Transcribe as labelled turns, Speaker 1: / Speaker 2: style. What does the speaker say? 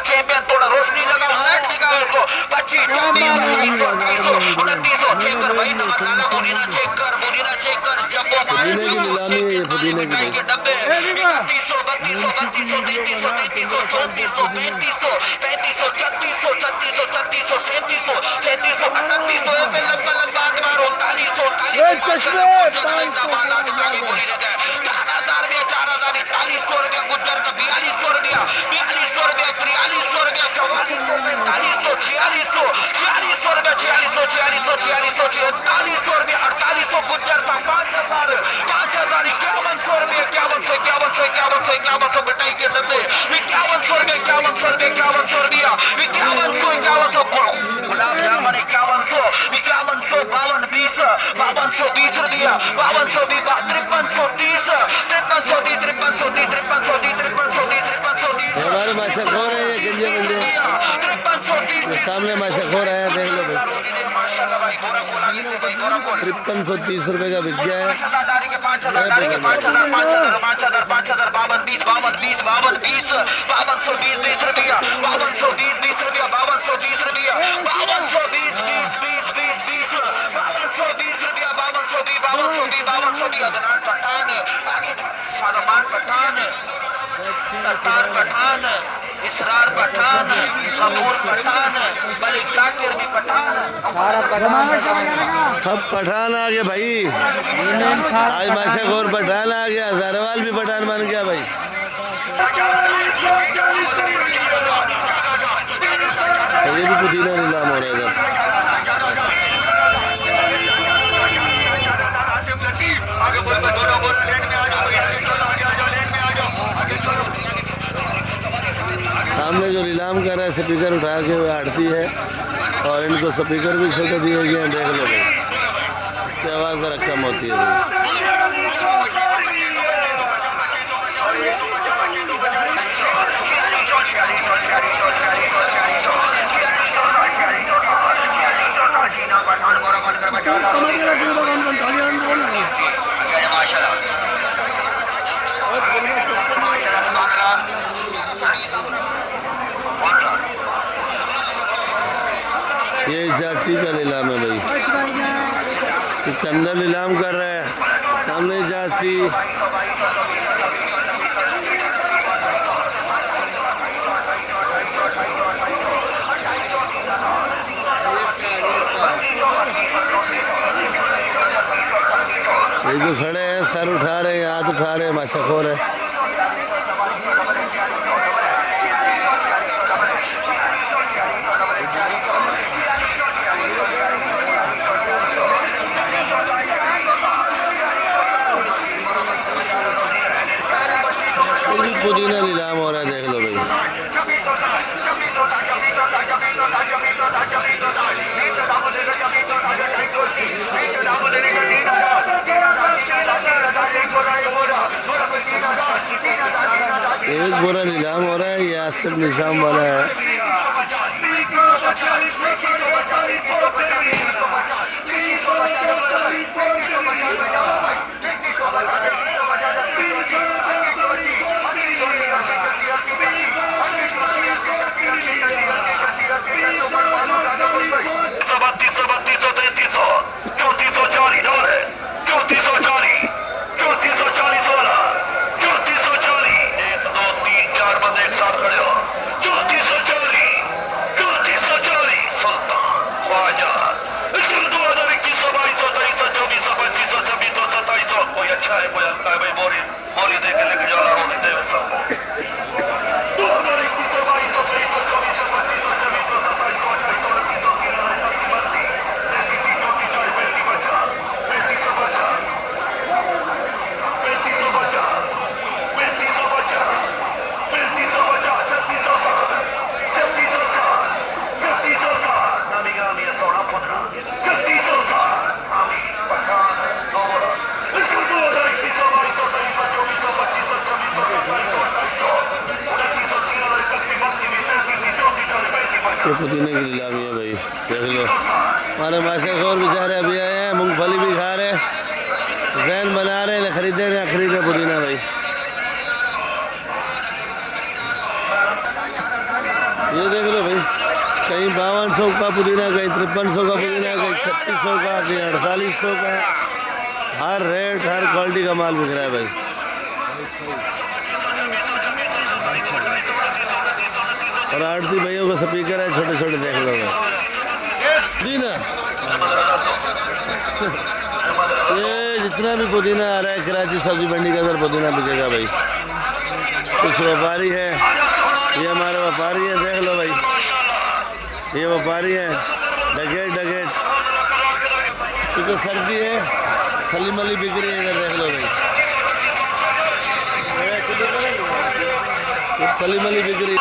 Speaker 1: Champion, थोड़ा रोशनी लगाओ, light दिखाओ इसको। 25, 26, 27, 28, 29, चेक कर भाई नंबर लाला, पुदीना चेक कर, पुदीना चेक कर। जब्बो भाई चैंपियन वाली मिठाई के डब्बे 3100, 3200, 3200, 3300, 3300, 3400, 3500, 3500, 3600, 3600, 3600, 3700, 3700, 3800, एक लंबा लंबा अखबार 3900, 4000 रुपया, 4100 रुपया गुज्जर का, 4200 रुपया, 4300 रुपया, 4400 रुपया, 4400, 4600, 4600 रुपया, 4600, 4600, 4600, 4600 रुपया, 4800 गुज्जर का, 5000, 5100 रुपया, 5100 मिठाई के डब्बे, 5100 रुपया, 5100 रुपया, 5100 रुपया, 5100 गुलाब जामुन 5100, 5100, 5220, 5220 रुपया, 5220, 5330, 5330, 5330, 5330, 5330,
Speaker 2: हमारे माशा खो रहे हैं गंजे बंदे,
Speaker 1: 5330
Speaker 2: सामने माशा खो रहा है, देख लो भाई। 5330 रुपए का बिक गया है।
Speaker 1: 5000, 5000, 5000, 5000, 5000, 5220, 5220, 5220, 5220, 20 रुपया, 5220, 20 रुपया, 5220 रुपया, 5220, 20, 20, 20, 20, 5220 रुपया, 5220, 5220, 5220, अदनान पठान, आगे शादमान पठान, सत्तार पठान, इसरार पठान, कपूर पठान, मलिक जाकिर भी पठान,
Speaker 2: सब पठान आ गए भाई। आज माशा खोर पठान आ गया, हजारवाल भी पठान बन गया भाई। ये भी पुदीना नीलाम हो रहा है इधर। सामने जो नीलाम कर रहा है स्पीकर उठा के वो आड़ती है, और इनको स्पीकर भी छोटे दिए गए हैं, देख लो भाई, इसकी आवाज़ ज़रा कम होती है भाई। ये जाठी का नीलाम है भाई, सिकंदर नीलाम कर रहा है, सामने जाठी। ये जो खड़े हैं सर उठा रहे हैं, हाथ उठा रहे हैं, माशा खोर है। पुदीना नीलाम हो रहा है, देख लो भाई। एक बोरा नीलाम हो रहा है, ये आसिफ निजाम वाला है। ये पुदीने की नीलामी है भाई, देख लो। हमारे माशा खोर बेचारे अभी आए हैं, मूंगफली भी खा रहे हैं, जहन बना रहे हैं, खरीदे ना खरीदे पुदीना भाई। ये देख लो भाई, कहीं 5200 का पुदीना, कहीं 5300 का पुदीना, कहीं 3600 का, कहीं 4800 का। हर रेट हर क्वालिटी का माल बिक रहा है भाई। और आड़ती भाइयों का स्पीकर है छोटे छोटे, देख लो भाई पुदीना। ये जितना भी पुदीना आ रहा है कराची सब्जी मंडी के अंदर पुदीना बिकेगा भाई। कुछ व्यापारी है, ये हमारे व्यापारी हैं, देख लो भाई, ये व्यापारी हैं डगेट डगेट, क्योंकि सर्दी है, फली मली बिक रही है इधर, देख लो भाई, फली मली बिक रही है।